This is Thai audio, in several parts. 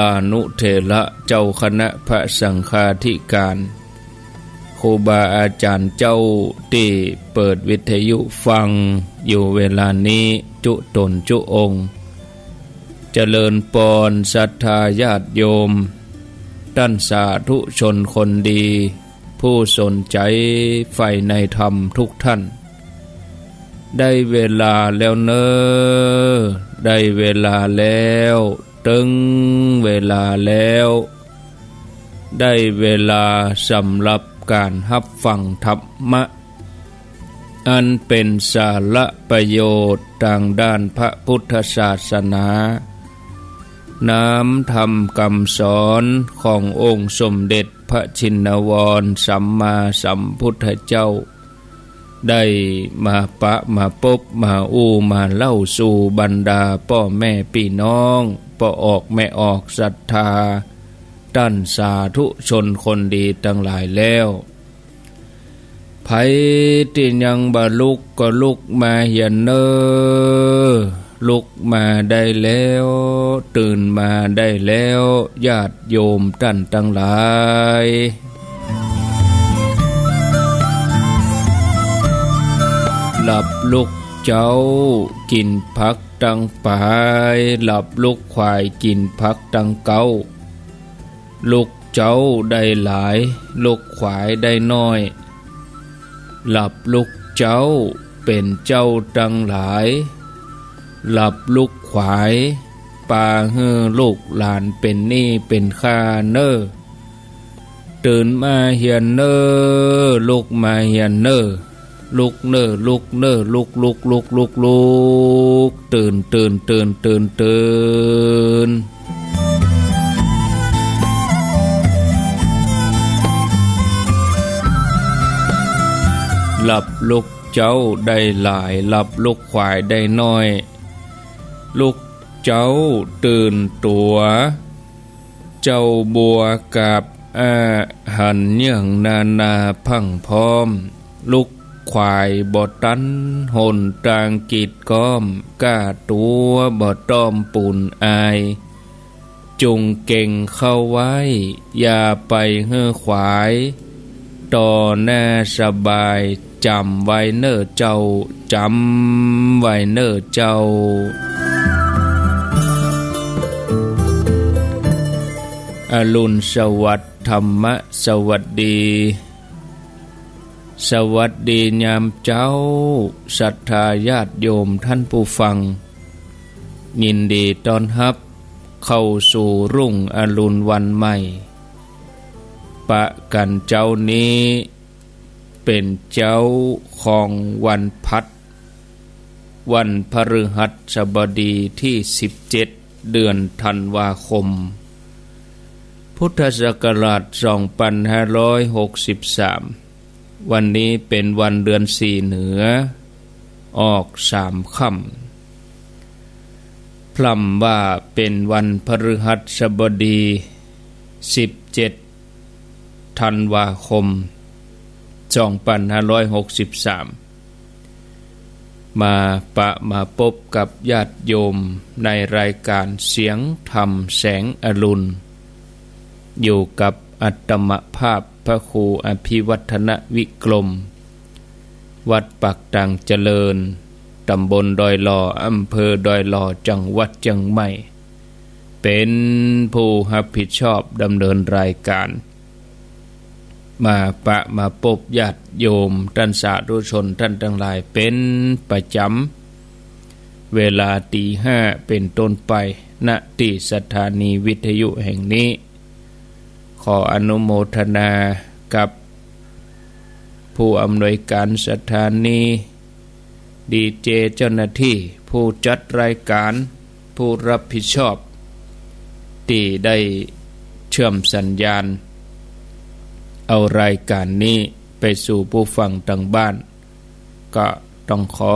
อนุเถระเจ้าคณะพระสังฆาธิการครูบาอาจารย์เจ้าที่เปิดวิทยุฟังอยู่เวลานี้จุตนจุองค์เจริญปอนศรัทธาญาติโยมท่านสาธุชนคนดีผู้สนใจใฝ่ในธรรมทุกท่านได้เวลาแล้วเนอได้เวลาแล้วถึงเวลาแล้วได้เวลาสำหรับการรับฟังธรรมะอันเป็นสาระประโยชน์ทางด้านพระพุทธศาสนาน้อมธรรมคำสอนขององค์สมเด็จพระชินวรสัมมาสัมพุทธเจ้าได้มาปะมาพบมามาเล่าสู่บรรดาพ่อแม่พี่น้องพ่อออกแม่ออกศรัทธาท่านสาธุชนคนดีทั้งหลายแล้วไผที่ยังบ่ลุกก็ลุกมาเหียนเนอลุกมาได้แล้วตื่นมาได้แล้วญาติโยมท่านทั้งหลายหลับลุกเจ้ากินผักตังปายหลับลุกควายกินผักตังเก้าลุกเจ้าได้หลายลุกควายได้น้อยหลับลุกเจ้าเป็นเจ้าตังหลายหลับลุกขวายปาเฮือลูกหลานเป็นหนี้เป็นค่าเนอตื่นมาเหียนเนอลุกมาเหียนเนอลุกเนอลุกเนอลุกตื่นหลับลุกเจ้าได้หลายหลับลุกควายได้น้อยลุกเจ้าตื่นตัวเจ้าบัวกับอาหันเยื่องนาพังพร้อมลุกควายบ่ตันหนตางกีดก้อมก้าตัวบ่ต้อมปูนอายจุงเก่งเข้าไว้อย่าไปเฮือขวายต่อหน้าสบายจำไว้เน้อเจ้าจำไว้เน้อเจ้าอรุณสวัสดิ์ธรรมะสวัสดีสวัสดียามเจ้าศรัทธาญาติโยมท่านผู้ฟังยินดีต้อนรับเข้าสู่รุ่งอรุณวันใหม่ปะกันเจ้านี้เป็นเจ้าของวันพัดวันพฤหัสบดีที่17เดือนธันวาคมพุทธศักราช2563วันนี้เป็นวันเดือน4เหนือออก3ค่ำพร่ำว่าเป็นวันพฤหัสบดี17ธันวาคม2563มาพบกับญาติโยมในรายการเสียงธรรมแสงอรุณอยู่กับอัตมภาพพระครูอภิวัฒนวิกรมวัดปักตังเจริญตำบลดอยหล่ออำเภอดอยหล่อจังหวัดเชียงใหม่เป็นผู้รับผิดชอบดำเนินรายการมาพบญาติโยมท่านสาธุชนท่านทั้งหลายเป็นประจำเวลาตี 5เป็นต้นไปณที่สถานีวิทยุแห่งนี้ขออนุโมทนากับผู้อำนวยการสถานีดีเจเจ้าหน้าที่ผู้จัดรายการผู้รับผิดชอบที่ได้เชื่อมสัญญาณเอารายการนี้ไปสู่ผู้ฟังทางบ้านก็ต้องขอ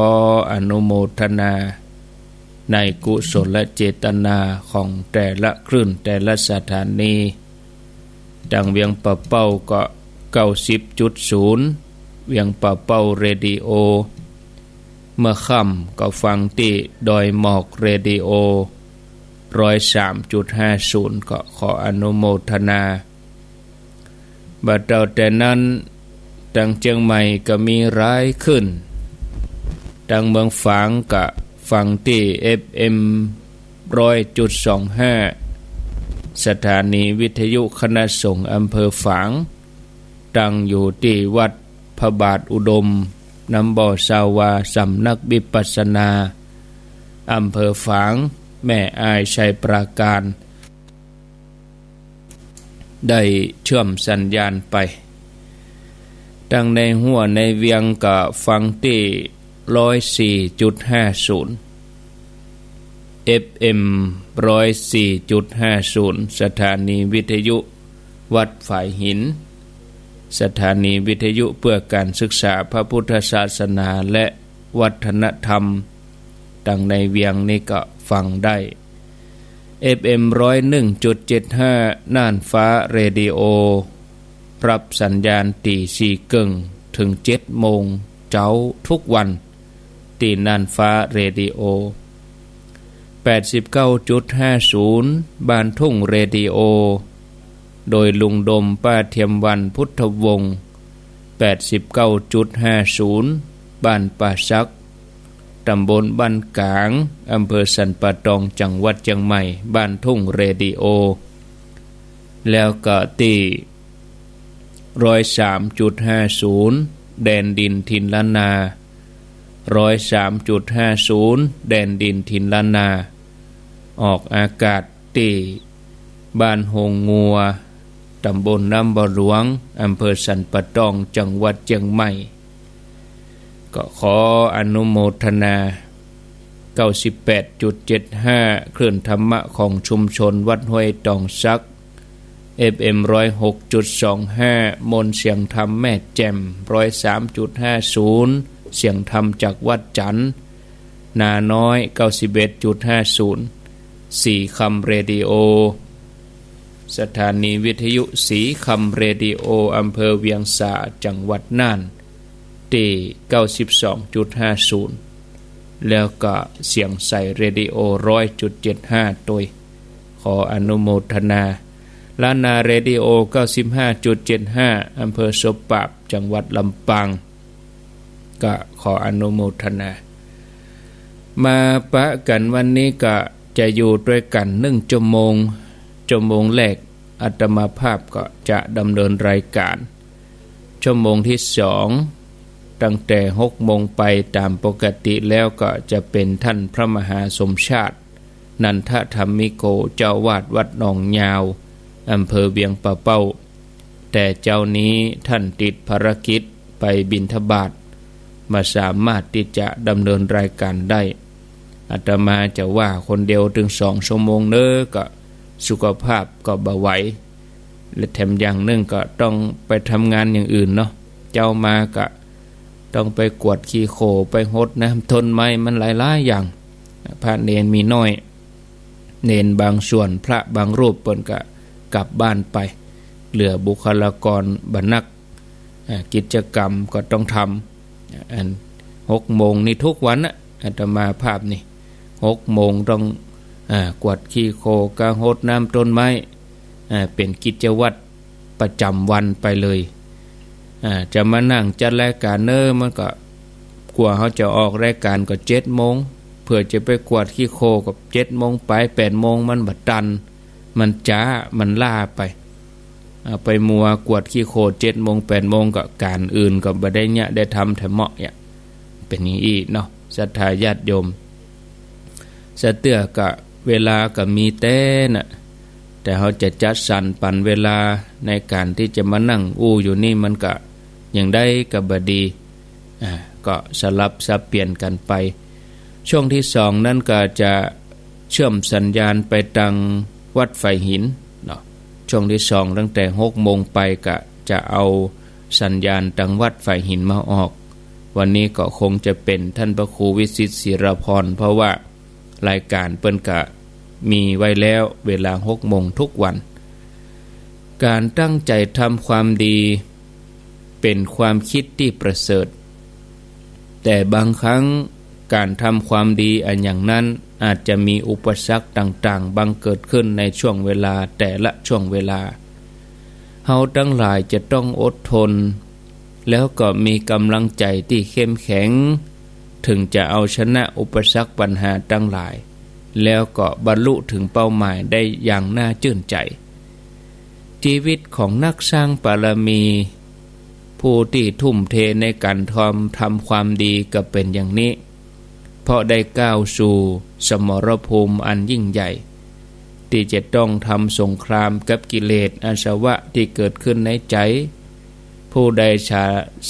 อนุโมทนาในกุศลและเจตนาของแต่ละคลื่นแต่ละสถานีดังเวียงป่าเป้าก็ 90.0 เวียงป่าเป้าเรดิโอเมื่อค่ำก็ฟังที่ดอยหมอกเรดิโอ 103.50 ก็ขออนุโมทนาบัดเจ้าแต่นั้นดังเชียงใหม่ก็มีร้ายขึ้นดังเมืองฝางก็ฟังที่ FM 100.25 สถานีวิทยุคณะสงฆ์อำเภอฝางตั้งอยู่ที่วัดพระบาทอุดมน้ำบ่อสาวาสำนักวิปัสสนาอำเภอฝางแม่อายชัยปราการได้เชื่อมสัญญาณไปตั้งในหัวในเวียงก็ฟังที่ 104.50 FM 104.50 สถานีวิทยุวัดฝ่ายหินสถานีวิทยุเพื่อการศึกษาพระพุทธศาสนาและวัฒนธรรมดังในเวียงนี้ก็ฟังได้ FM 101.75 น่านฟ้าเรดิโอรับสัญญาณตี4กึ่งถึง7โมงเจ้าทุกวันตีน่านฟ้าเรดิโอ 89.50 บ้านทุ่งเรดิโอโดยลุงดมป้าเทียมวันพุทธวงศ์ 89.50 บ้านป่าซักตำบลบ้านกลางอำเภอสันป่าตองจังหวัดเชียงใหม่บ้านทุ่งเรดิโอแล้วก็ที่ 103.50 แดนดินถิ่นล้านนา 103.50 แดนดินถิ่นล้านนาออกอากาศที่บ้านหงงัวตำบลน้ำบ่อหลวงอำเภอสันป่าตองจังหวัดเชียงใหม่ก็ขออนุโมทนา 98.75 คลื่นธรรมะของชุมชนวัดห้วยตองซัก FM 106.25 มนต์เสียงธรรมแม่แจ่ม 103.50 เสียงธรรมจากวัดจันทน์นาน้อย 91.50 สีคำเรดิโอสถานีวิทยุสีคำเรดิโออำเภอเวียงสาจังหวัดน่านที่ 92.50 แล้วก็เสียงใส่เรดิโอ 100.75 ตัวขออนุโมทนาล้านนาเรดิโอ 95.75 อำเภอศพปราบจังหวัดลำปางก็ขออนุโมทนามาปะกันวันนี้ก็จะอยู่ด้วยกัน1ชั่วโมงแรกอาตมาภาพก็จะดำเนินรายการชั่วโมงที่2ตั้งแต่ 6 โมงไปตามปกติแล้วก็จะเป็นท่านพระมหาสมชาตินันทธรรมิโกเจ้าวาดวัดหนองยาวอำเภอเวียงป่าเป้าแต่เจ้านี้ท่านติดภารกิจไปบิณฑบาตมาสามารถที่จะดำเนินรายการได้อาตมาจะว่าคนเดียวถึง2 ชั่วโมงเน้อก็สุขภาพก็บ่ไหวและแถมอย่างนึงก็ต้องไปทำงานอย่างอื่นเนาะเจ้ามาก็ต้องไปกวดขี้โคไปหดน้ำต้นไม้มันหลายๆอย่างพระเนนมีน้อยเนนบางส่วนพระบางรูปเปิ้นก็กลับบ้านไปเหลือบุคลากรบรรณักกิจกรรมก็ต้องทำอัน6 โมงนี่ทุกวันนะอาตมาภาพนี่6 โมงต้องกวดขี้โคกะหดน้ำต้นไม้เป็นกิจวัตรประจำวันไปเลยจะมานั่งจัดรายการมันก็กว่าเขาจะออกรายการก็7 โมงเพื่อจะไปกวดขี้โคกับ7 โมงไป8 โมงมันบัดตันมันจ้ามันล่าไปมัวกวดขี้โค7 โมง8 โมงก็การอื่นก็บ่ได้เนี่ยได้ทำแถมเหมาะเนี่ยเป็นอย่างนี้เนาะศรัทธาญาติโยมสะเตื้อก็เวลาก็มีแต่น่ะแต่เขาจะจัดสรรปันเวลาในการที่จะมานั่งอยู่นี่มันก็อย่างได้ก็บ่ดีก็สลับสับเปลี่ยนกันไปช่วงที่2นั่นก็จะเชื่อมสัญญาณไปทางวัดไฟหินเนาะช่วงที่2ตั้งแต่ 6 โมงไปก็จะเอาสัญญาณทางวัดไฟหินมาออกวันนี้ก็คงจะเป็นท่านพระครูวิสิตศิรพรเพราะว่ารายการเปิ้นก็มีไว้แล้วเวลา 6 โมงทุกวันการตั้งใจทำความดีเป็นความคิดที่ประเสริฐแต่บางครั้ง การทำความดีอันอย่างนั้นอาจจะมีอุปสรรคต่างๆบังเกิดขึ้นในช่วงเวลาแต่ละช่วงเวลาเฮาทั้งหลายจะต้องอดทนแล้วก็มีกำลังใจที่เข้มแข็งถึงจะเอาชนะอุปสรรคปัญหาทั้งหลายแล้วก็บรรลุถึงเป้าหมายได้อย่างน่าชื่นใจชีวิตของนักสร้างบารมีผู้ที่ทุ่มเทในการทำความดีก็เป็นอย่างนี้เพราะได้ก้าวสู่สมรภูมิอันยิ่งใหญ่ที่จะต้องทำสงครามกับกิเลสอาสวะที่เกิดขึ้นในใจผู้ใด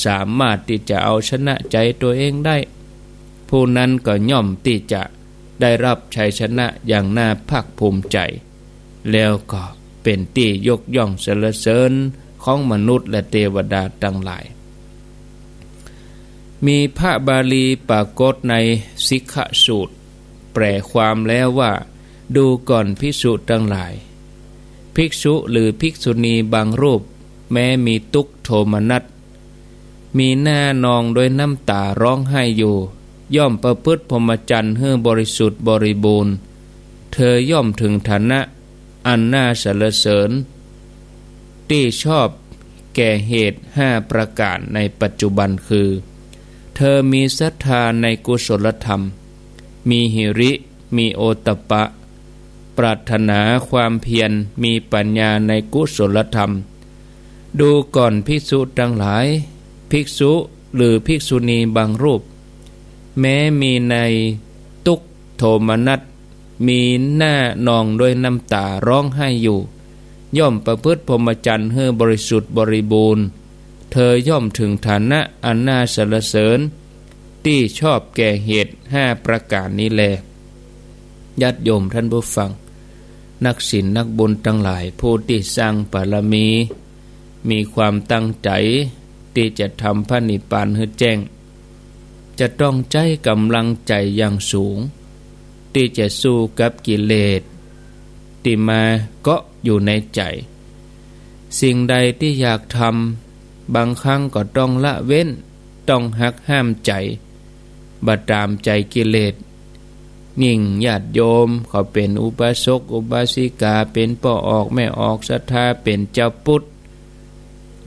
สามารถที่จะเอาชนะใจตัวเองได้ผู้นั้นก็ย่อมที่จะได้รับชัยชนะอย่างน่าภาคภูมิใจแล้วก็เป็นที่ยกย่องสรรเสริญของมนุษย์และเทวดาทั้งหลายมีพระบาลีปรากฏในสิกขสูตรแปลความแล้วว่าดูก่อนภิกษุทั้งหลายภิกษุหรือภิกษุณีบางรูปแม้มีทุกข์โทมนัสมีหน้านองด้วยน้ำตาร้องไห้อยู่ย่อมประพฤติพรหมจรรย์ให้บริสุทธิ์บริบูรณ์เธอย่อมถึงฐานะอันน่าสรรเสริญที่ชอบแก่เหตุ5ประการในปัจจุบันคือเธอมีศรัทธาในกุศลธรรมมีหิริมีโอตตัปปะปรารถนาความเพียรมีปัญญาในกุศลธรรมดูก่อนภิกษุทั้งหลายภิกษุหรือภิกษุณีบางรูปแม้มีในทุกข์โทมนัสมีหน้านองด้วยน้ำตาร้องไห้อยู่ย่อมประพฤติพรหมจรรย์ให้บริสุทธิ์บริบูรณ์เธอย่อมถึงฐานะอันน่าสรรเสริญที่ชอบแก่เหตุ5ประการนี้แลญาติโยมท่านผู้ฟังนักศีลนักบุญทั้งหลายผู้ที่สร้างบารมีความตั้งใจที่จะทำพระนิพพานให้แจ้งจะต้องใช้กำลังใจอย่างสูงที่จะสู้กับกิเลสที่มาเกาะอยู่ในใจสิ่งใดที่อยากทำบางครั้งก็ต้องละเว้นต้องหักห้ามใจบัดตามใจกิเลสยิ่งญาติโยมเขาเป็นอุบาสกอุบาสิกาเป็นพ่อออกแม่ออกศรัทธาเป็นเจ้าพุทธ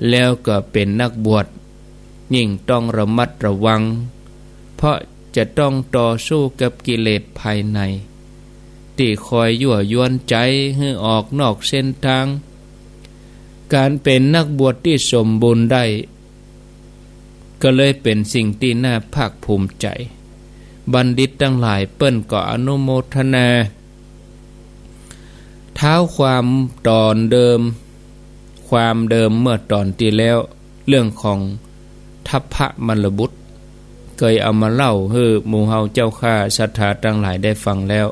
แล้วก็เป็นนักบวชยิ่งต้องระมัดระวังเพราะจะต้องต่อสู้กับกิเลสภายในที่คอยยั่วยวนใจให้ออกนอกเส้นทางการเป็นนักบวชที่สมบูรณ์ได้ก็เลยเป็นสิ่งที่น่าภาคภูมิใจบัณฑิตทั้งหลายเปิ้นก็อนุโมทนาเท้าความตอนเดิมเมื่อตอนที่แล้วเรื่องของทัพพระมลบุตรเคยเอามาเล่าให้หมู่เฮาเจ้าข้าศรัทธาทั้งหลายได้ฟังแล้ว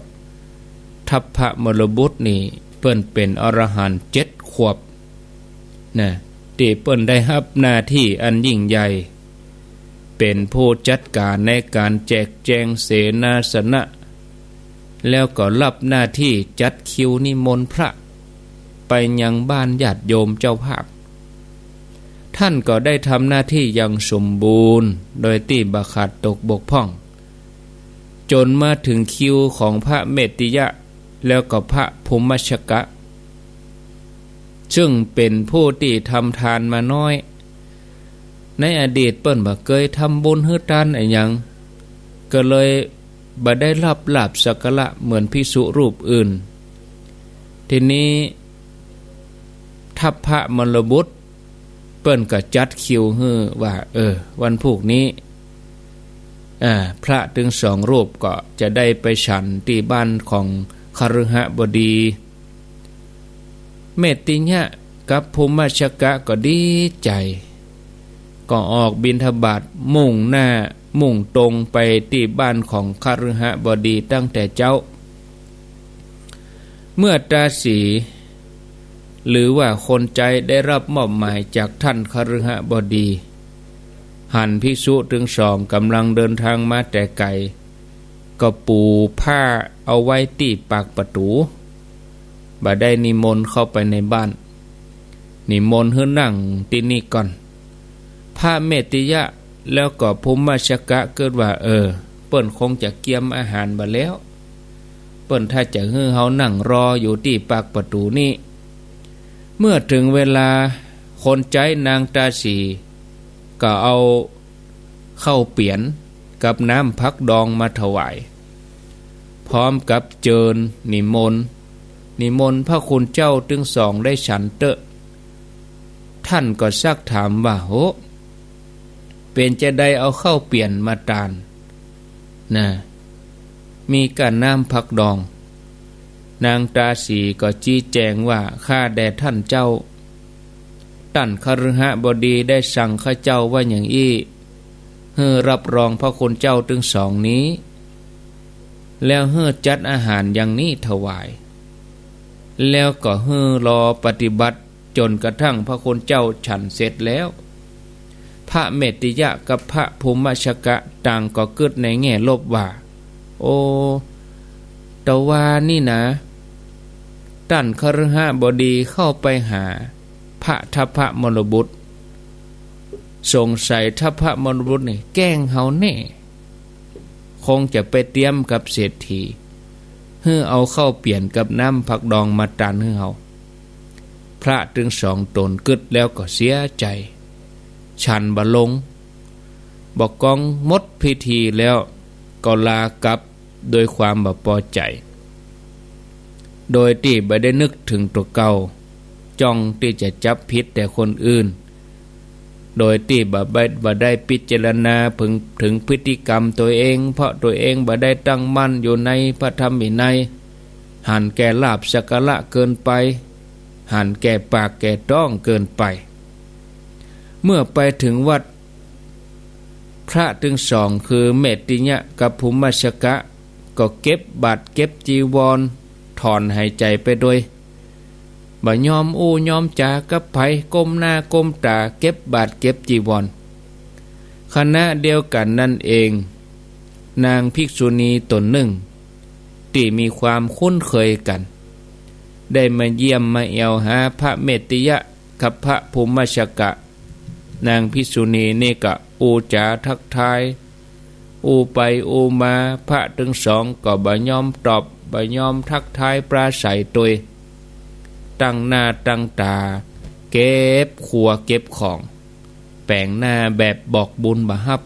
ทัพพระมลบุตรนี่เปิ้นเป็นอรหันต์7 ขวบนะที่เปิ้นได้รับหน้าที่อันยิ่งใหญ่เป็นผู้จัดการในการแจกแจงเสนาสนะแล้วก็รับหน้าที่จัดคิวนิมนต์พระไปยังบ้านญาติโยมเจ้าภาพท่านก็ได้ทำหน้าที่อย่างสมบูรณ์โดยที่บ่ขาดตกบกพร่องจนมาถึงคิวของพระเมตติยะแล้วก็พระภูมิชกะซึ่งเป็นผู้ที่ทำทานมาน้อยในอดีตเปิ้นบ่เคยทำบุญให้ทานอะไรหยังก็เลยบ่ได้รับลาภสักการะเหมือนภิกษุรูปอื่นทีนี้ทัพพระมลบุตรเปิ้นก็จัดคิวให้ว่าวันพรุ่งนี้พระถึง2 รูปก็จะได้ไปฉันที่บ้านของคฤหบดีเมตติยะกับภูมิชกะก็ดีใจก็ออกบิณฑบาตมุ่งตรงไปที่บ้านของคฤหบดีตั้งแต่เจ้าเมื่อตาสีหรือว่าคนใจได้รับมอบหมายจากท่านคฤหบดีหันภิกษุถึง2กำลังเดินทางมาแต่ไกลก็ปูผ้าเอาไว้ที่ปากประตูบ่ได้นิมนต์เข้าไปในบ้านนิมนต์ให้นั่งที่นี่ก่อนพระเมตติยะแล้วก็ภูมิชกะเกิดว่า เปิ้นคงจะเกียมอาหารบ่แล้วเปิ้นถ้าจะฮื้อเฮานั่งรออยู่ที่ปากประตูนี่เมื่อถึงเวลาคนใจนางตาสีก็เอาเข้าเปลี่ยนกับน้ำพักดองมาถวายพร้อมกับเจิญนิมนต์พระคุณเจ้าถึงสองได้ฉันเตอะท่านก็ซักถามว่าโหเป็นจะได้เอาเข้าเปลี่ยนมาตานนะมีการน้ำพักดองนางตาสีก็ชี้แจงว่าข้าแด่ท่านเจ้าท่านคฤหบดีได้สั่งข้าเจ้าว่าอย่างอี้เฮือรับรองพระคุณเจ้าถึงสองนี้แล้วเฮือจัดอาหารอย่างนี้ถวายแล้วก็เฮือรอปฏิบัติจนกระทั่งพระคุณเจ้าฉันเสร็จแล้วพระเมตติยะกับพระภูมิชกะต่างก็เกิดในแง่ลบว่าโอ้แต่ว่านี่นะท่านคฤหบดีเข้าไปหาพระทัพพระมรบุตรสงสัยทัพพระมรบุตรนี่แกล้งเฮาแน่คงจะไปเตรียมกับเศรษฐีเพื่อเอาเข้าเปลี่ยนกับน้ำผักดองมาตานให้เฮาพระถึงสองตนกึดแล้วก็เสียใจฉันบะลงบอกกองมดพิธีแล้วก็ลากลับโดยความบ่พอใจโดยที่บ่ได้นึกถึงตัวเก่าจ้องที่จะจับผิดแต่คนอื่นโดยที่บ่ได้พิจารณาถึงพฤติกรรมตัวเองเพราะตัวเองบ่ได้ตั้งมั่นอยู่ในพระธรรมวินัยหันแก่ลาภสักการะเกินไปหันแก่ปากแก่ต้องเกินไปเมื่อไปถึงวัดพระถึงสองคือเมตติยะกับภูมิชกะก็เก็บบาตรเก็บจีวรถอนหายใจไปโดยบ่ยอมอู้ยอมจากับไผก้มหน้าก้มตาเก็บบาตรเก็บจีวรขณะเดียวกันนั่นเองนางภิกษุณีตนหนึ่งที่มีความคุ้นเคยกันได้มาเยี่ยมมาเอวหาพระเมตติยะกับพระภูมิชกะนางภิกษุณีนี่ก็อูจาทักทายอูไปอูมาพระถึงสองก็บ่ยอมตอบบ่ยอมทักทายปราศัยตัวตั้งหน้าตั้งตาเก็บครัวเก็บของแปลงหน้าแบบบอกบุญบ่ฮับ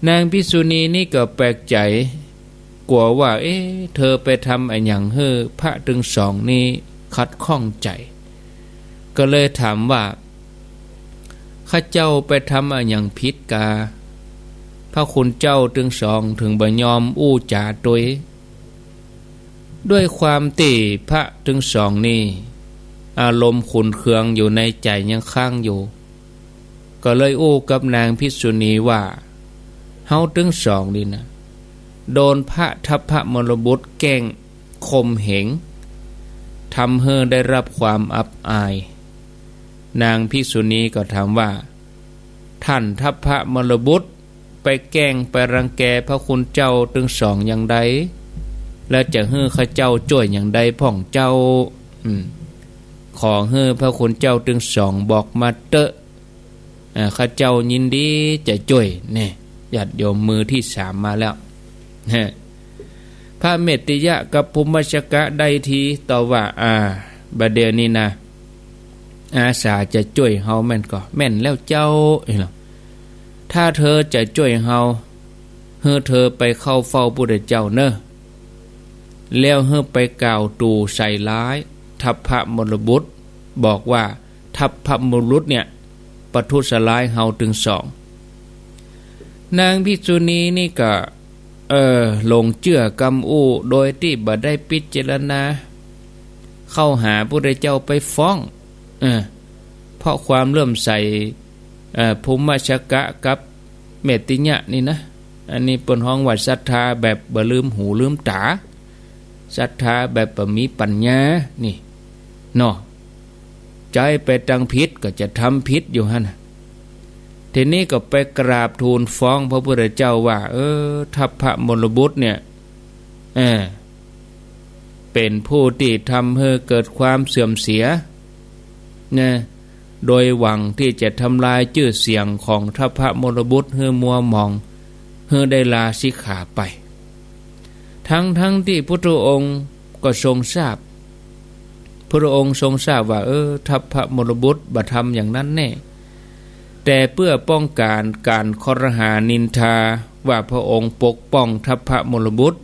นางภิกษุณีนี่ก็แปลกใจกลัวว่าเธอไปทำอะไรอย่างเฮ้อพระถึงสองนี่คัดข้องใจก็เลยถามว่าข้าเจ้าไปทำอะไรอย่างผิดกาพระคุณเจ้าถึงสองถึงบ่ยอมอู้จาตัวด้วยความตีพระถึงสองนี่อารมณ์ขุ่นเคืองอยู่ในใจยังค้างอยู่ก็เลยอู้กับนางภิกษุณีว่าเฮาถึงสองนี่นะโดนพระทัพพระมรบุตรแกล้งข่มเหงทำให้ได้รับความอับอายนางภิกษุณีก็ถามว่าท่านทัพพระมรบุตรไปแกล้งไปรังแกพระคุณเจ้าถึงสองอย่างใดและจะให้ข้าเจ้าช่วยอย่างใดพ่องเจ้าขอให้พระคุณเจ้าถึงสองบอกมาเตอะข้าเจ้ายินดีจะช่วยเนี่ยญาติโยมมือที่สามมาแล้วพระเมตติยะกับภูมิชกะได้ทีต่อว่าบัดเดี๋ยวนี้นะอาสาจะช่วยเฮาแม่นก็แม่นแล้วเจ้าถ้าเธอจะช่วยเฮาเฮอเธอไปเข้าเฝ้าพุทธเจ้าเนอะแล้วเฮอไปกล่าวตูใส่ร้ายทัพพระมรบุตรบอกว่าทัพพระมรบุตรเนี่ยประทุษร้ายเฮาถึงสองนางภิกษุณีนี่ก็ลงเชื่อกำอู้โดยที่บ่ได้พิจารณาเข้าหาพระเจ้าไปฟ้องเพราะความเลื่อมใสภูมิชกะกับเมตติยะนี่นะอันนี้เป็นห้องว่าศรัทธาแบบบ่ลืมหูลืมตาศรัทธาแบบบ่มีปัญญานี่เนาะใจไปตั้งผิดก็จะทำผิดอยู่หั่นทีนี้ก็ไปกราบทูลฟ้องพระพุทธเจ้าว่าทัพพระมรบุตรเนี่ยเป็นผู้ที่ทำให้เกิดความเสื่อมเสียนะโดยหวังที่จะทำลายชื่อเสียงของทัพพระมรบุตรให้มัวหมองให้ อได้ลาสิกขาไปทั้งที่พุทธองค์ก็ทรงทราบพระองค์ทรงทราบว่าทัพพระมรบุตรบัทำอย่างนั้นแน่แต่เพื่อป้องกันการครหานินทาว่าพระองค์ปกป้องทัพพระมรบุตร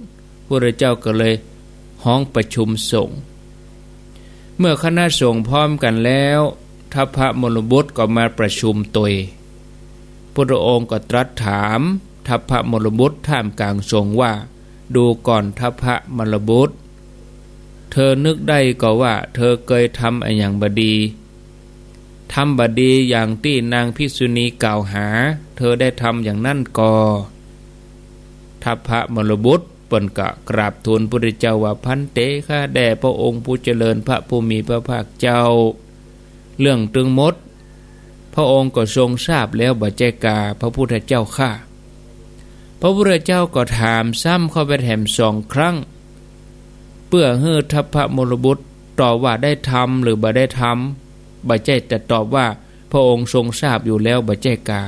พระเจ้าก็เลยห้องประชุมสงฆ์เมื่อคณะสงฆ์พร้อมกันแล้วทัพพระมรบุตรก็มาประชุมตัวพระองค์ก็ตรัสถามทัพพระมรบุตรท่ามกลางสงฆ์ว่าดูก่อนทัพพระมรบุตรเธอนึกได้ก็ว่าเธอเคยทำอย่างบดีอย่างที่นางภิกษุณีกล่าวหาเธอได้ทำอย่างนั้นก็ทัพพระมรบุตรเปิ้นกะกราบทูลพระพุทธเจ้าว่าพันเตข้าแด่พระองค์ผู้เจริญพระผู้มีพระภาคเจ้าเรื่องตึงมดพระองค์ก็ทรงทราบแล้วบัจเจกาพระพุทธเจ้าข้าพระพุทธเจ้าก็ถามซ้ำเข้าไปแถม2 ครั้งเพื่อให้ทัพพระมรบุตรตอบว่าได้ทำหรือบ่ได้ทำบัจเจแต่ตอบว่าพระองค์ทรงทราบอยู่แล้วบัจเจกา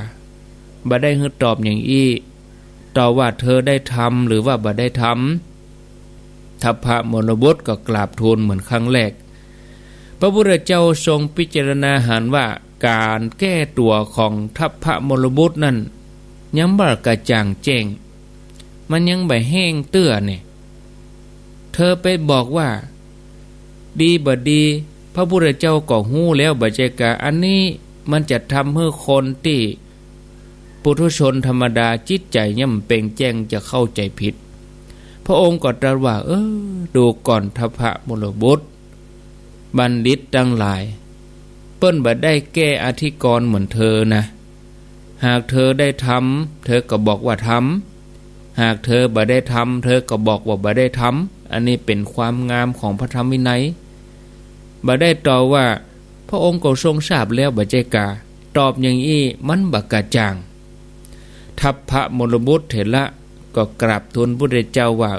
บ่ได้ให้ตอบอย่างอี้ตอบว่าเธอได้ทำหรือว่าบ่ได้ทำทัพพระมรบุตรก็กราบทูลเหมือนครั้งแรกพระพุทธเจ้าทรงพิจารณาหารว่าการแก้ตัวของทัพพระมรบุตรนั้นยังบ่กระจ่างแจ้งมันยังบ่แห้งเตื้อเนี่ยเธอไปบอกว่าดีบ่ดีพระพุทธเจ้าก็ฮู้แล้วบัจเจกาอันนี้มันจะทำให้คนที่ปุถุชนธรรมดาจิตใจย่ำเป่งแจ้งจะเข้าใจผิดพระองค์ก็ตรัสว่าดูก่อนทัพพระมรบุตรบัณฑิตทั้งหลายเปิ้นบ่ได้แก้อธิกรณ์เหมือนเธอนะหากเธอได้ทำเธอก็บอกว่าทำหากเธอบ่ได้ทำเธอก็บอกว่าบ่ได้ทำอันนี้เป็นความงามของพระธรรมวินัยบ่ได้ตอบว่าพระองค์ก็ทรงทราบแล้วบัจเจกาตอบอย่างอี้มันบ่กระจ่างทัพพระมรบุตรเถระก็กราบทูลพระพุทธเจ้าว่า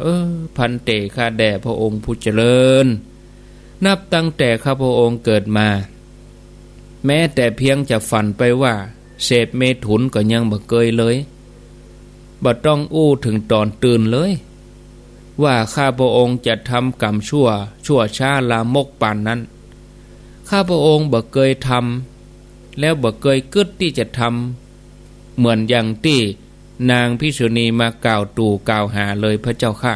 พันเตข้าแด่พระองค์ผู้เจริญนับตั้งแต่ข้าพระองค์เกิดมาแม้แต่เพียงจะฝันไปว่าเสพเมถุนก็ยังบ่เคยเลยบ่ต้องอู้ถึงตอนตื่นเลยว่าข้าพระองค์จะทำกรรมชั่วช้าลามกปานนั้นข้าพระองค์บ่เคยทำแล้วบ่เคยกึดที่จะทำเหมือนอย่างที่นางภิกษุณีมากล่าวตู่กล่าวหาเลยพระเจ้าค่ะ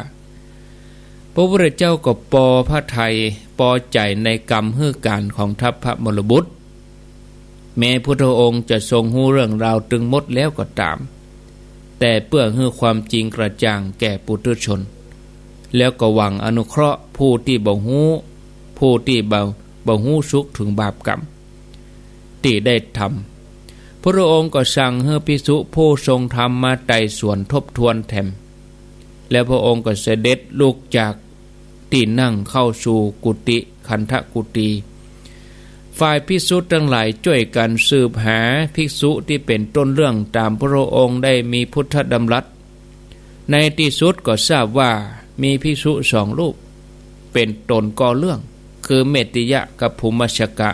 พระพุทธเจ้าก็ปอพระทัยปอใจในกรรมฮื้อการของทัพพระมรบุตรแม้พุทธองค์จะทรงรู้เรื่องราวตึงมดแล้วก็ตามแต่เพื่อให้ความจริงกระจ่างแก่ปุถุชนแล้วก็หวังอนุเคราะห์ผู้ที่บ่ฮู้สุขถึงบาปกรรมที่ได้ทำพระองค์ก็สั่งให้ภิกษุผู้ทรงธรรมมาไต่สวนทบทวนแถมแล้วพระองค์ก็เสด็จลุกจากที่นั่งเข้าสู่กุฏิคันธกุฏิฝ่ายภิกษุทั้งหลายช่วยกันสืบหาภิกษุที่เป็นต้นเรื่องตามพระองค์ได้มีพุทธดำรัสในที่สุดก็ทราบว่ามีภิกษุ2 รูปเป็นตนก่อเรื่องคือเมตติยะกับภูมิชกะ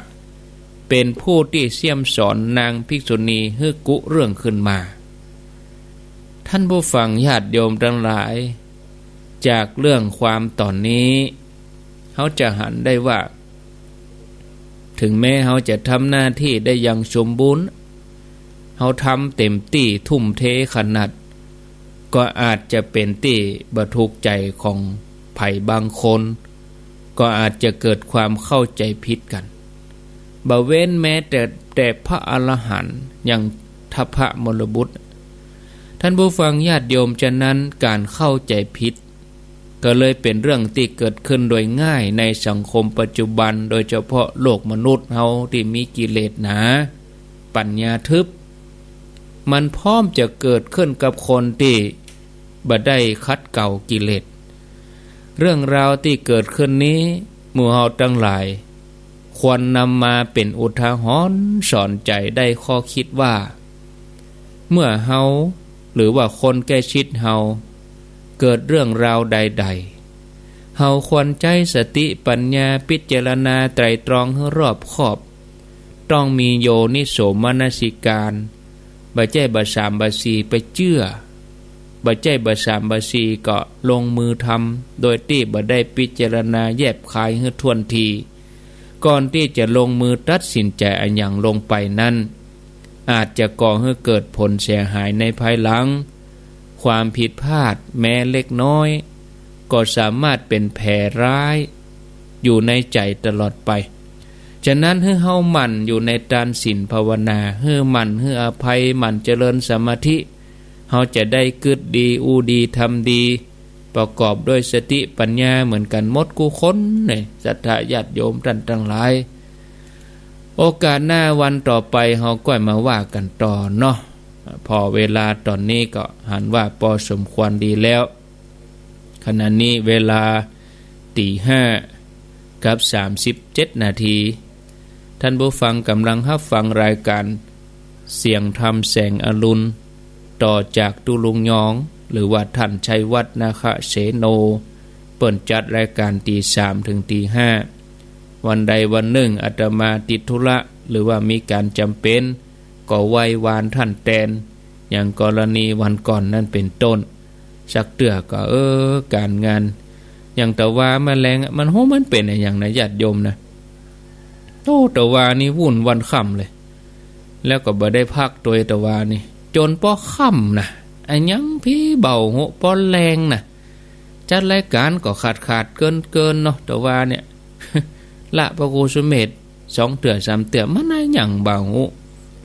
เป็นผู้ที่เสี่ยมสอนนางภิกษุณีให้กุเรื่องขึ้นมาท่านผู้ฟังญาติโยมทั้งหลายจากเรื่องความตอนนี้เขาจะหันได้ว่าถึงแม้เขาจะทำหน้าที่ได้อย่างสมบูรณ์เขาทำเต็มที่ทุ่มเทขนาดก็อาจจะเป็นที่บ่ถูกใจของไผบางคนก็อาจจะเกิดความเข้าใจผิดกันบ่เว้นแม้แต่พระอรหันต์อย่างทัพพระมรบุตรท่านผู้ฟังญาติโยมฉะนั้นการเข้าใจผิดก็เลยเป็นเรื่องที่เกิดขึ้นโดยง่ายในสังคมปัจจุบันโดยเฉพาะโลกมนุษย์เฮาที่มีกิเลสหนาปัญญาทึบมันพร้อมจะเกิดขึ้นกับคนที่บ่ได้คัดเก่ากิเลสเรื่องราวที่เกิดขึ้นนี้หมู่เฮาทั้งหลายควรนำมาเป็นอุทาหรณ์สอนใจได้ข้อคิดว่าเมื่อเฮาหรือว่าคนใกล้ชิดเฮาเกิดเรื่องราวใดๆเฮาควรใจสติปัญญาพิจารณาไตร่ตรองให้รอบคอบต้องมีโยนิโสมนสิการบ่ใช่บ่สามบ่สี่ไปเชื่อ บ่ใจบ่สามบ่สี่ก็ลงมือทำโดยที่บ่ได้พิจารณาแยบคายให้ทวนทีก่อนที่จะลงมือตัดสินใจอันอย่างลงไปนั้นอาจจะก่อให้เกิดผลเสียหายในภายหลังความผิดพลาดแม้เล็กน้อยก็สามารถเป็นแผลร้ายอยู่ในใจตลอดไปฉะนั้นให้เฮาหมั่นอยู่ในทานศีลภาวนาให้หมั่นให้อภัยหมั่นเจริญสมาธิเฮาจะได้กึศดีอูดีทำดีประกอบด้วยสติปัญญาเหมือนกันหมดกูคนนี่ศรัทธาญาติโยมท่านทั้งหลายโอกาสหน้าวันต่อไปเฮาก็มาว่ากันต่อเนาะพอเวลาตอนนี้ก็หันว่าพอสมควรดีแล้วขณะนี้เวลา 5:37 นาทีท่านผู้ฟังกำลังรับฟังรายการเสียงธรรมแสงอรุณต่อจากตุลุงยองหรือว่าท่านชัยวัฒน์นาคเสโนเปิดจัดรายการ 3:00 ถึง 5:00 วันใดวันหนึ่งอาตมาติดธุระหรือว่ามีการจำเป็นก็ไหว้วานท่านแตนอย่างกรณีวันก่อนนั่นเป็นต้นสักเตือก็การงานอย่างตะวาแมลงมันมันเป็นอย่างนะญาติโยมนะตะวานี่วุ่นวันค่ำเลยแล้วก็บ่ได้พักตัวตะวานี่จนป้อค่ำนะอันยังพี่เบาหัวป้อแรงนะจัดรายการก็ขาดเกินเนาะตะวาเนี่ย ละพระครูสุเมธ2 เตือ3 เตือมันอะไรอย่างเบาหัว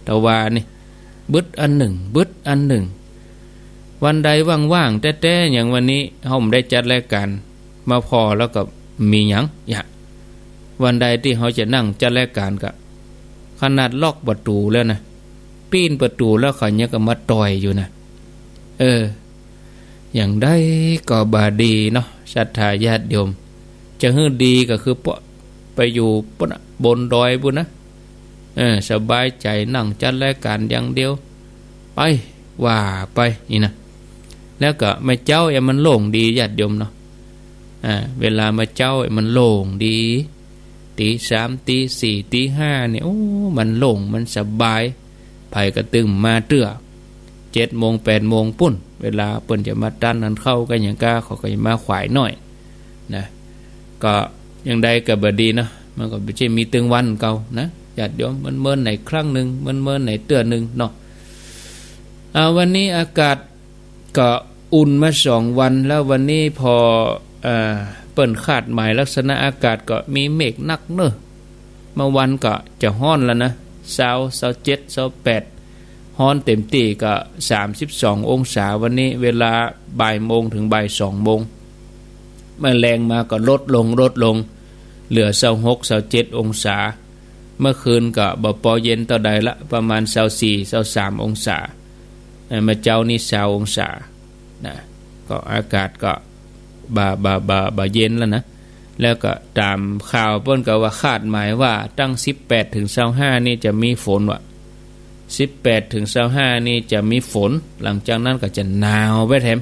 ตะวานี่บึดอันหนึ่งวันใดว่างๆแต่อย่างวันนี้เฮาได้จัดรายการมาพอแล้วก็มีหยังวันใดที่เฮาจะนั่งจัดรายการก็ขนาดล็อกประตูแล้วนะปีนประตูแล้วเขาเนี่ยก็มาต่อยอยู่นะอย่างได้ก็บาดีเนาะศรัทธาญาติโยมจะฮื้อดีก็คือไปอยู่บนดอยบุญนะสบายใจนั่งจัดรายการอย่างเดียวไปว่าไปนี่นะแล้วก็มาเจ้ามันโล่งดีญาติโยมเนาะเวลามาเจ้ามันโล่งดี 3:00 4:00 5:00เนี่ยมันโล่งมันสบายไผก็ตึงมาเตื้อ 7:00 8:00 ปุ้นเวลาเปิ้นจะมาดันนั้นเข้ากันอย่างกาเขาก็มาขวายหน่อยนะก็อย่างใดก็บ่ดีเนาะมันก็บ่ใช่มีตึงวันเก่านะญาติโยมมันเมินไหนครั้งนึงมันเมินไหนเตื้อนึงเนาะวันนี้อากาศก็อุ่นมา2 วันแล้ววันนี้พอเปิ้นคาดหมายลักษณะอากาศก็มีเมฆหนักเนอะเมื่อวันก็จะร้อนแล้วนะ27 28ร้อนเต็มที่ก็32 องศาวันนี้เวลาบ่ายโมงถึงบ่าย2 โมงเมื่อแรงมาก็ลดลงเหลือ26 27 องศาเมื่อคืนก็บ่พอเย็นต่อใดละประมาณ24 23 องศามาเจ้านี่20 องศานะก็อากาศก็บ่เย็นแล้วนะแล้วก็ตามข่าวเพิ่นก็ว่าคาดหมายว่าตั้ง18 ถึง 25นี่จะมีฝนว่ะ18 ถึง 25นี่จะมีฝนหลังจากนั้นก็จะหนาวไปแถม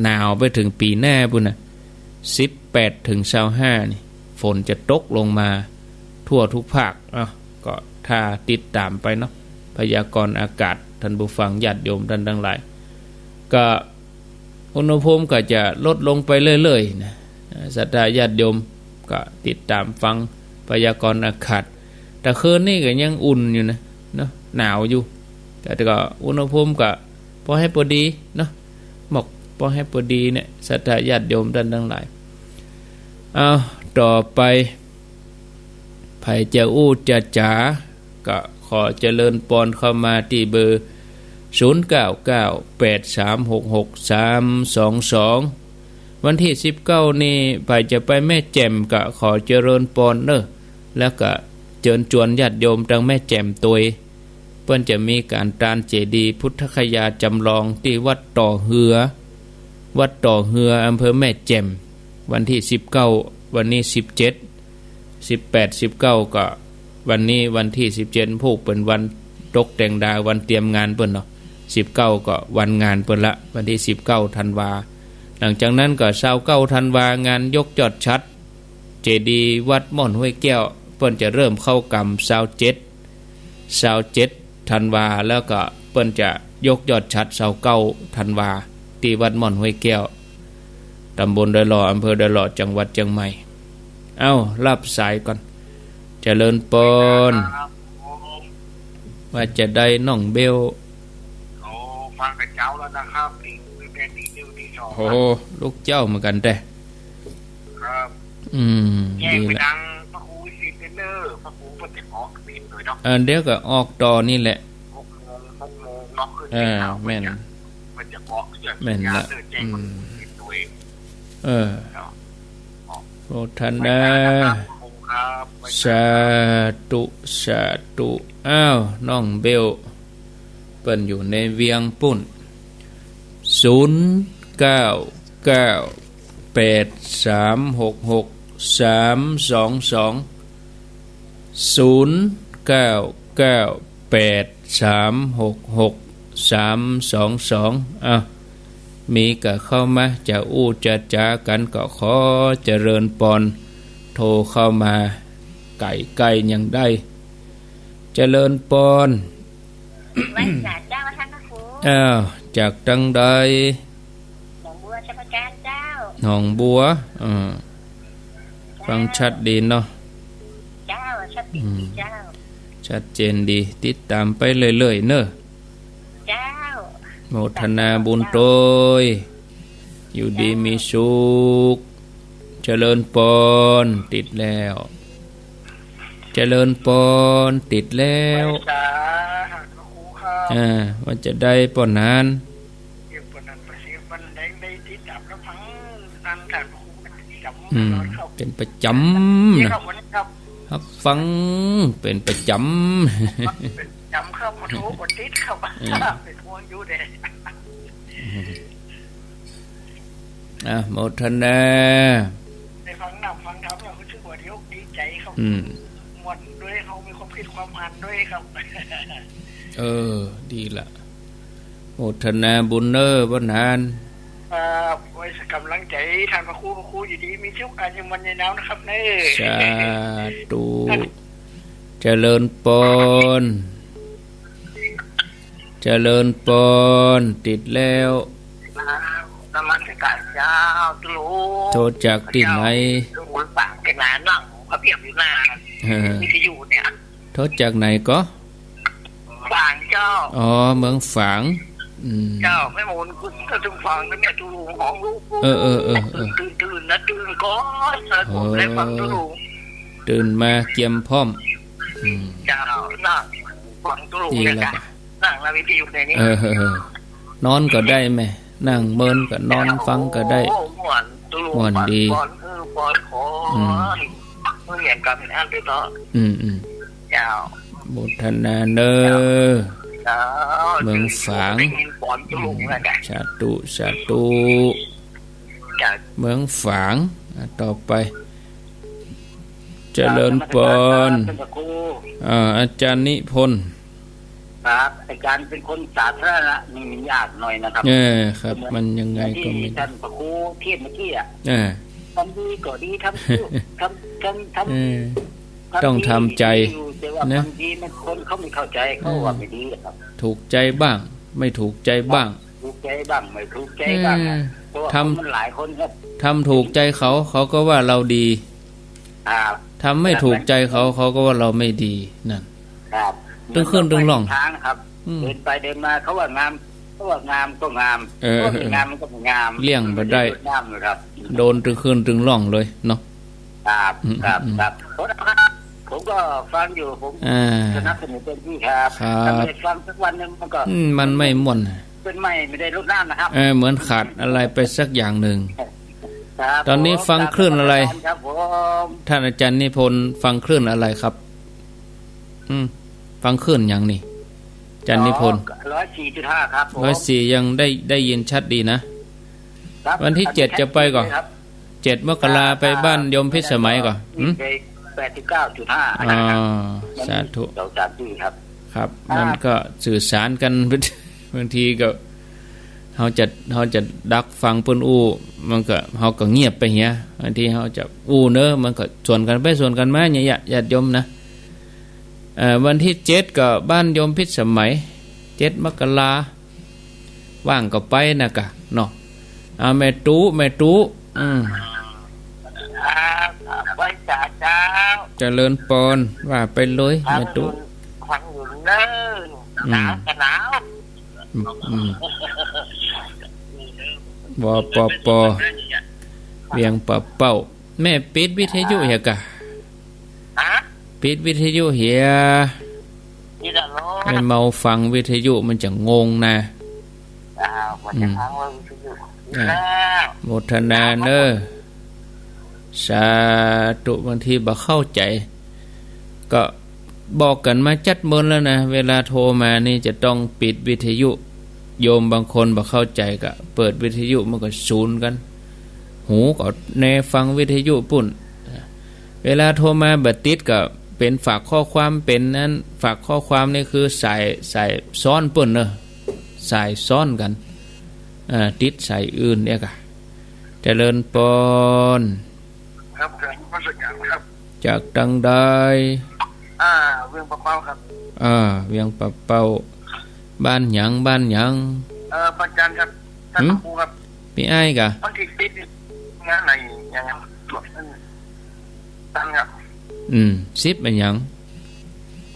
หนาวไปถึงปีหน้าพุ่นน่ะ18 ถึง 25นี่ฝนจะตกลงมาทั่วทุกภาคก็ถ้าติดตามไปเนาะพยากรณ์อากาศท่านผู้ฟังญาติโยมท่านทั้งหลายก็อุณหภูมิก็จะลดลงไปเรื่อยๆนะศรัทธาญาติโยมก็ติดตามฟังพยากรณ์อากาศแต่คืนนี้ก็ยังอุ่นอยู่นะเนาะหนาวอยู่แต่ก็อุณหภูมิก็พอให้พอดีเนาะหมอกพอให้พอดีเนี่ยศรัทธาญาติโยมท่านทั้งหลายต่อไปไผจะจะจ๋าก็ขอเจริญพรเข้ามาที่เบอร์0998366322วันที่19นี่ไปจะไปแม่แจ่มก็ขอเจริญพรเนอะแล้วก็เชิญชวนญาติโยมทางแม่แจ่มตัวเพิ่นจะมีการตานเจดีย์พุทธคยาจำลองที่วัดต่อเหืออำเภอแม่แจ่มวันที่19วันนี้17 18 19ก็วันนี้วันที่17ผู้เป็นวันตกแต่งดาววันเตรียมงานเพิ่นเนาะ19ก็วันงานเพิ่นละวันที่19ธันวาหลังจากนั้นก็29ธันวางานยกยอดชัดเจดีย์วัดม่อนห้วยแก้วเพิ่นจะเริ่มเข้ากรรม27ธันวาแล้วก็เพิ่นจะยกยอดชัด29ธันวา ตีวัดม่อนห้วยแก้วตำบลดอยหล่ออำเภอดอยหล่อจังหวัดเชียงใหม่เอ้ารับสายก่อนเจริญปนว่าจะได้น้องเบลฟังกับเจ้าแล้วนะครับนี่เป็นที่หนึ่งที่สองโอ้ลูกเจ้าเหมือนกันแต่ครับแยกไปดังพระครูวิสิตเนอร์พระครูปฏิออกบินเลยเนาะเดี๋ยวก็ออกต่อนี่แหละ6 โมงน็อกขึ้นแม่นมันจะออกแม่นละโอทันนะสาธุสาธุอ้าวน้องเบลเปิ้นอยู่ในเวียงปุ่น0998366322อ้าวมีก็เข้ามาจะอู้จะจากันก็ขอเจริญปอนโทรเข้ามาไก่ยังได้เจริญปอนไว้จากเจ้าท่านพระครูจากจังใดหนองบัวชัยการเจ้าหนองบัวฟังชัดดีเนาะเจ้าชัดดีเจ้าชัดเจนดีติดตามไปเรื่อยๆเนอะเจ้าโมทนาบุญโตยอยู่ดีมีสุขเจริญปอนติดแล้วเจริญปอนติดแล้วมันจะได้ปอนนานเป็นประจำนะฮับฟังเป็นประจจำเข้ามาทุกคนติดเข้ามาเป็นห่วงอยู่เด้โมทนาในฟังนำฟังทำเราก็ชื่อว่าเดี๋ยวดีใจครับหมดด้วยเขามีความคิดความอ่านด้วยครับดีละโมทนาบุญเนอร์บนานไว้กำลังใจท่านพระครูอยู่ดีมีชุกอายุมันยาวนะครับเนอสาธุเจริญปอนเจริญปอนติดแล้วนมัสการเจ้าตุลูโทษจากที่ไหนตุลปากแกนานนั่งพระเพียบอยู่หน้าวิทยุเนี่ยโทษจากไหนก็ฝางเจ้าเมืองฝางเจ้าไม่มูลคุณก็ถึงฟังแล้วแม่ตุลูของลูกตื่นนะตื่นก่อนแล้วฟังตุลูตื่นมาเกียมพร้อมเจ้านั่งฟังตุลูเนี่ยนั่งในวิทยุในนี้นอนก็ได้ไหมนั่งเมินก็นอนฟังก็ได้ม่วนดีเรียนกันอันที่ต่อเจ้าบุทนาเนอเมืองฝางชาตุเมืองฝางต่อไปเจริญปอนอาจารย์นิพนธ์ครับอาจารย์เป็นคนสาธารณะนี่มันยากหน่อยนะครับครับมันยังไงก็ไม่ท่านพระครูเทศเมื่อกี้ทำดีก็ดีทำต้องทำใจนะบางทีมันคนเขาไม่เข้าใจเขาว่าไม่ดีครับถูกใจบ้างไม่ถูกใจบ้างถูกใจบ้างไม่ถูกใจบ้างทำมันหลายคนครับทำถูกใจเขาก็ว่าเราดีทำไม่ถูกใจเขาก็ว่าเราไม่ดีนั่นครับตึงขึ้นตึงล่องทางครับเดินไปเดินมาเขาว่างามก็งามก็งามงามก็งามเลี่ยงมาได้โดนตึงขึ้นตึงล่องเลยเนาะครับผมก็ฟังอยู่ผมสนับสนุนเต็มที่ครับถ้าไม่ฟังสักวันนึงมันก็มันไม่ม่วนเป็นไม่ได้ลดน้ำนะครับเหมือนขาดอะไรไปสักอย่างหนึ่งตอนนี้ฟังคลื่นอะไรท่านอาจารย์นิพนธ์ฟังคลื่นอะไรครับฟังคลื่นอย่างนี้อาจารย์นิพนธ์104.5ครับ104ยังได้ยินชัดดีนะวันที่7จะไปก่อน7 มกราไปบ้านโยมพิสมัยก่อน89.5สาธุครับมันก็สื่อสารกันบางทีก็เขาจะดักฟังเพิ่นอู้มันก็เขาก็เงียบไปเหี้ยบางทีเขาจะอู้เนอะมันก็ส่วนกันไปส่วนกันมาเนี่ยญาติโยมนะวันที่7ก็บ้านโยมพิสมัย7 มกรา ว่างก็ไปนะกะเนาะเอาแม่ตู้ไว้จ่าเจ้าเจริญปอนว่าไปเลยแม่ตู้ฟังอยู่เด้อหนาวก็หนาวปอเวียงปะเป่าแม่ปิดวิทยุเหียกะปิดวิทยุเหียไม่เมาฟังวิทยุมันจะงงนะโมทนาเนอสาธุบางทีบ่เข้าใจก็บอกกันมาจัดเมินแล้วนะเวลาโทรมานี่จะต้องปิดวิทยุโยมบางคนบ่เข้าใจก็เปิดวิทยุมันก็ซูนกันหูก็แนฟังวิทยุปุ่นเวลาโทรมาบัดติดก็เป็นฝากข้อความเป็นนั้นฝากข้อความนี่คือสายซ้อนปุ่นเนอะสายซ้อนกันติดสายอื่นเนี่ยกะเจริญปอนครับครับจากดังใดเวียงปะเป้าครับเวียงปะเป้าบ้านหยังปัจจันครับท่านครูครับพี่อ้ายกะวันที่ติดงานไหนยังตั้งครับ10เป็นหยัง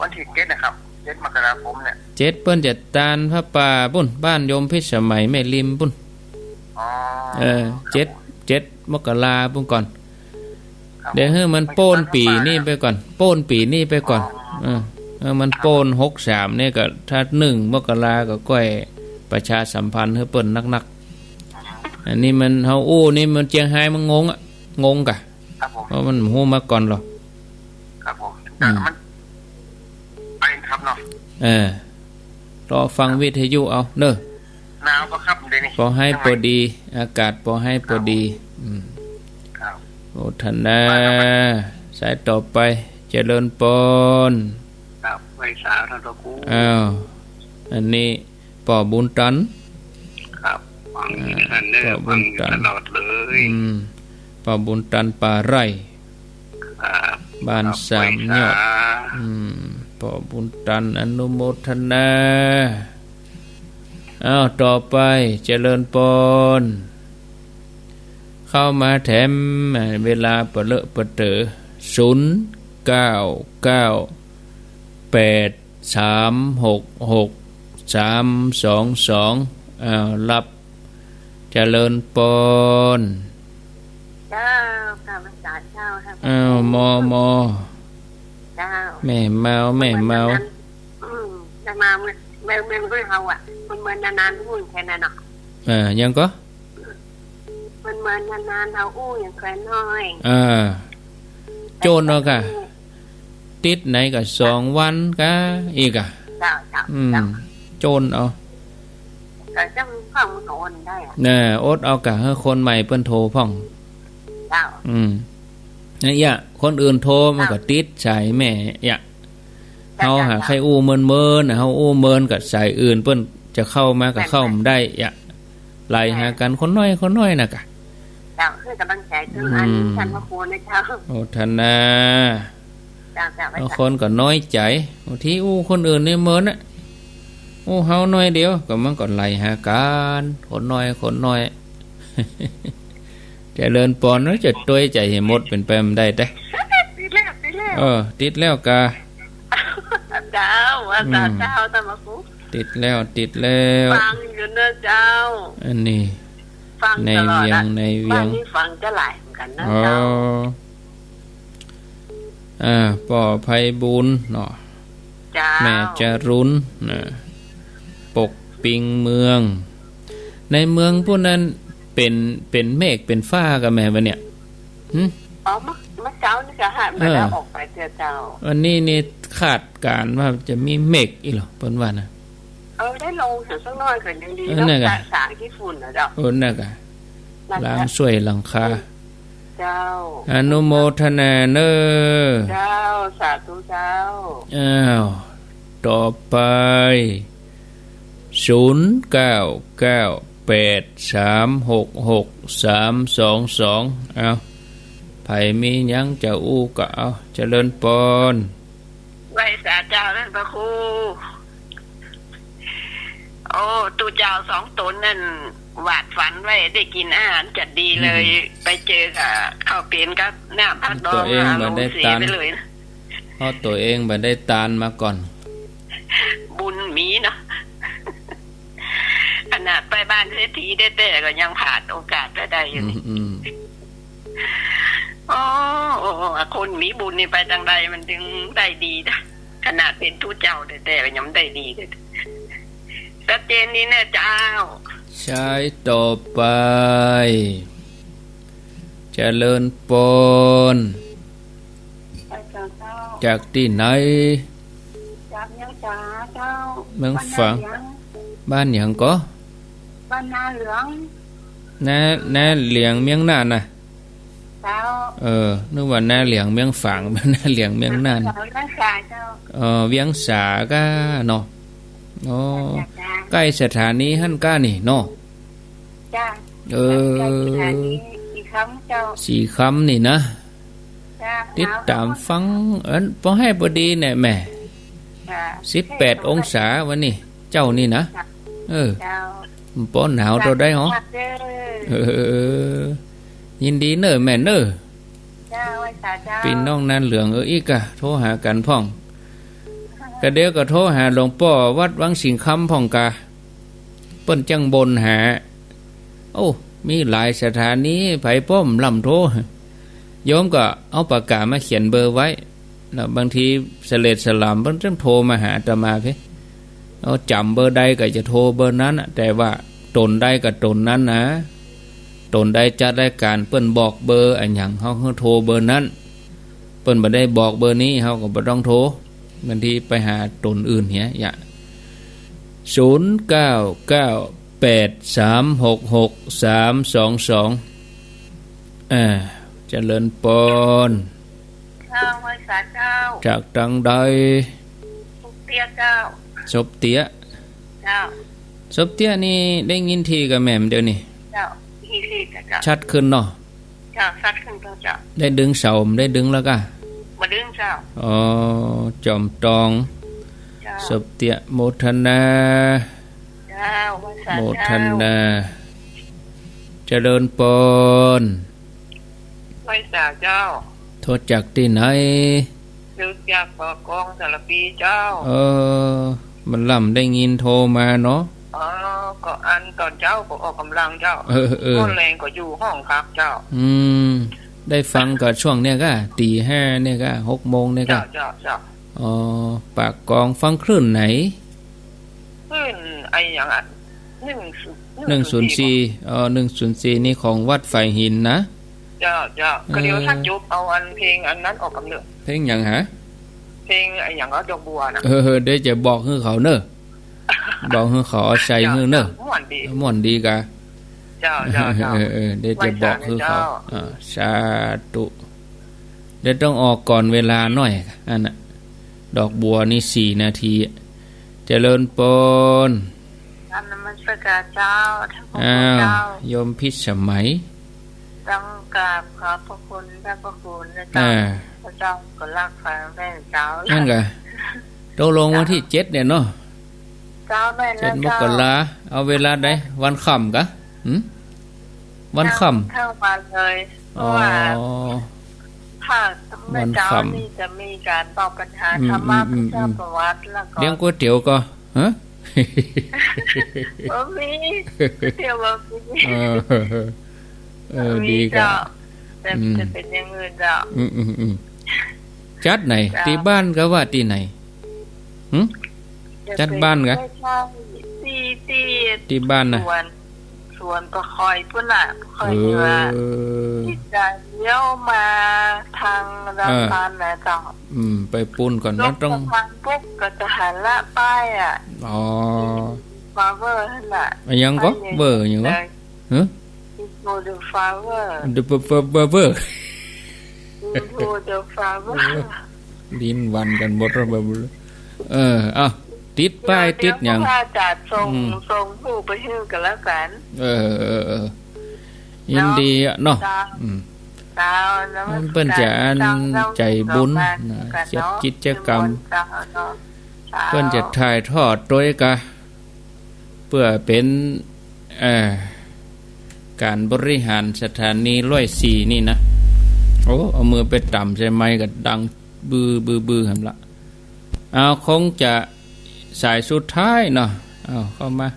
วันที่7นะครับ7มกราคมเนี่ย7เปิ้นจะตานพระป่าปุ้นบ้านโยมพิสมัยแม่ริมปุ้น7มกราปุ้นก่อนเดี๋ยวให้มันโป้นปีนี่ไปก่อนมันโป้น63นี่ก็ถ้า1มกราก็ก้อยประชาสัมพันธ์ให้เปิ้นนักๆอันนี้มันเฮาอู้นี่มันเจียงไฮ้มันงงกะเพราะมันฮู้มาก่อนหรอครับผมมันไปครับเนาะรอฟังวิทยุเอาเด้อหนาวก็ครับเดี๋ยวนี้พอให้พอดีอากาศพอให้พอดีโอทนาสายต่อไปเจริญปอนครับไว้สาธุตะกูอันนี้ป่อบุญตันครับฟังอันนี้ฟังตลอดเลยป่อบุญตันป่าไร่บ้านสามยอดป่อบุญตันอนุโมทนาต่อไปเจริญปอนเข้ามาแถมเวลาเปเลอะเปเตอ0998366322รับเจริญปอนเจ้าข้าพเจ้าเจ้าครับมอเจ้าแม่เมาจะมาเมื่อก็เฮาอ่ะมันเหมือนนานๆพูดแค่นั้นเนาะยังก็มันเหมือนนานๆเฮาอู้อย่างแค่น้อยโจนเนาะกะติดไหนก็2วันกะอีกอ่ะเจ้าโจนเอาก็จังฟังโอนได้น่ะอดเอากะให้คนใหม่เปิ้นโทรพ่องเจ้าเนี่ยคนอื่นโทรมันก็ติดสายแม่เฮาหาใครอู้เมินเฮาอู้เมินกับสายอื่นเปิ้นจะเข้ามาก็เข้าไม่ได้ไล่หากันคนน้อยน่ะกะเจ้าคือกำลังใจถึงอันท่านพระครูนะเจ้าโอ้ท่านนะคนก็น้อยใจบางทีอู้คนอื่นนี่เมินน่ะอู้เฮาน้อยเดียวก็มันก็ไล่หากันคนน้อยเจริญปอนแล้วจะต้วยใจให้หมดเป็นไปมันได้ติดแล้วติดแล้วกะเจ้าว่าเจ้าตะมะคุติดแล้วฟังอยู่เนอะเจ้าอันนี้ฟังตลอดบ้านนี้ฟังจะหลายเหมือนกันนะเจ้าป่อไพบูลย์เนาะแม่จรุนปกปิงเมืองในเมืองพวกนั้นเป็นเมฆเป็นฟ้ากับแม่บัดเนี่ยมะเจ้านี่ก็หามาแล้วออกไปเจ้าวันนี้นี่คาดการว่าจะมีเมฆอีหรอเปิ้นว่านะได้ลงสักน้อยก็ยังดีแล้วสางที่ฝุ่นนะเจ้าน่ะกะล้างช่วยหลังคาเจ้าอนุโมทนาเด้อเจ้าสาธุเจ้าต่อไป0998366322ไผมีหยังจะอู้ก็เอาเจริญปอนไว้สาเจ้านั่นพระครู โอ้ตูเจ้า2 ตนนั่นหวาดฝันไว้ได้กินอาหารจัดดีเลยไปเจอกับข้าวเปลี่ยนกับน้ำผักดองตัวเองบ่ได้ตานเลยเพราะตัวเองบ่ได้ตานมาก่อนบุญมีเนาะขนาดไปบ้านเศรษฐีได้แต่ก็ยังผ่านโอกาสได้อยู่โอ้คนมีบุญนี่ไปทางใดมันถึงได้ดีนะขนาดเป็นทูตเจ้าแต่ก็ยังได้ดีเลยชัดเจนนี่นะเจ้าใช้ต่อไปเจริญปนจากที่ไหนจากยังจ๋าเจ้าเมืองฝังบ้านอย่างก็บ้านนาเหลืองนาเหลียงเมียงน่านน่ะเจ้านึกว่านาเหลียงเมียงฝังนาเหลียงเมียงน่านเวียงสาก็เนาะใกล้สถานีหั่นก้านี่เนาะจ้าสี่คำนี่นะติดตามฟังพอให้พอดีเนี่ยแม่18 องศาวันนี้เจ้านี่นะป้อนหนาวตัวได้หรอยินดีเนอะแม่เนอะปีน้องนั่นเหลืองอีกอะโทรหากันพ่องกระเดียวก็โทรหาหลวงพ่อวัดวังสิงคำพ่องกาเปิ้นจังบนหาโอ้มีหลายสถานีไผป้อมลำโทรโยมก็เอาปากกามาเขียนเบอร์ไว้แล้วบางทีเสลดสลามเพิ่นโทรมาหาอาตมาเพ่เอาจำเบอร์ใดก็จะโทรเบอร์นั้นแต่ว่าตนใดก็ตนนั้นนะตนใดจัดรายการเปิ้นบอกเบอร์อันหยังเฮาโทรเบอร์นั้นเปิ้นบ่ได้บอกเบอร์นี้เฮาก็บ่ต้องโทรบางทีไปหาตนอื่นเหี้ยอย่า0998366322เจริญปนจากทางใดสุเตียเจ้าศพเตี้ยเจ้าศพเตี้ยนี่ได้ยินทีกับแม่มเดี๋ยวนี้เจ้าทีเจ้าชัดขึ้นเนาะเจ้าชัดขึ้นเจ้าได้ดึงเสาได้ดึงแล้วก็มาดึงเจ้าจอมตองศพเตี้ยโมทนาเจ้าโมทนาเจริญปนไว้สาเจ้าโทษจากที่ไหนนึกจากปกองสารปีเจ้ามันล่ำได้ยินโทรมาเนาะก็อันตอนเจ้าก็ออกกำลังเจ้าก็แรงก็อยู่ห้องพักเจ้าได้ฟังก็ช่วงเนี้ยก็ตี 5เนี่ยก็6 โมงเนี่ยก็เจ้าปากกองฟังคลื่นไหนคลื่นไอ้อย่างอ่ะ104นี่ของวัดไฟหินนะเจ้าก็เดี๋ยวถ้าจบเอาอันเพลงอันนั้นออกกำเนิดเพลงอย่างฮะเพลงไอ้อย่างก็ดอกบัวนะเดี๋ยวจะบอกให้เขาเนอะบอกให้เขาใส่ให้เนอะม่วนดีกะเจ้าเดี๋ยวจะบอกให้เขาสาธุเดี๋ยวต้องออกก่อนเวลาหน่อยอันน่ะดอกบัวนี่4 นาทีเจริญปนนมัสการเจ้าโยมพิสมัยต้องกราบขอบพระคุณพระนะเจ้าพระเจ้าก็รักษาแม่เจ้านั่นไงตกลงวันที่7เนี่ยเนาะเจ้าแม่นะ7 มกราเอาเวลาใดวันค่ำกะวันค่ำเข้ามาเลยเพราะว่าถ้าแม่เจ้านี่จะมีการตอบปัญหาธรรมะพระเจ้าประวัติแล้วก็เลี้ยงก๋วยเตี๋ยวก็ฮะมีเตี๋ยวมีดีก็แต่จะเป็นอย่างอื่นจ้ะจัดไหนที่บ้านก็ว่าที่ไหนจัดบ้านกะที่บ้านน่ะสวนประคอยพุ่นน่ะคอยว่าที่จะเลี้ยวมาทางลำปางนะจ้ะไปปูนก่อนแล้วต้องทางปุ๊บก็จะหันละป้ายมาเวอร์นั่นน่ะยังก็เบอร์ยังก็โมเดลฟลาเวอร์โมเดลฟลาเวอร์ดินวันกันหมดแล้วติดป้ายติดอย่างจัดส่งผู้ไปฮื้อกันแล้วกันยินดีเนาะเปิ้นจะใจบุญจัดกิจกรรมเปิ้นจะถ่ายทอดโดยกะ เพื่อเป็นการบริหารสถานี104นี่นะโอ้เอามือไปต่ำใช่ไหมก็ดังบือหั่นละเอาคงจะสายสุดท้ายเนาะเอาเข้ามา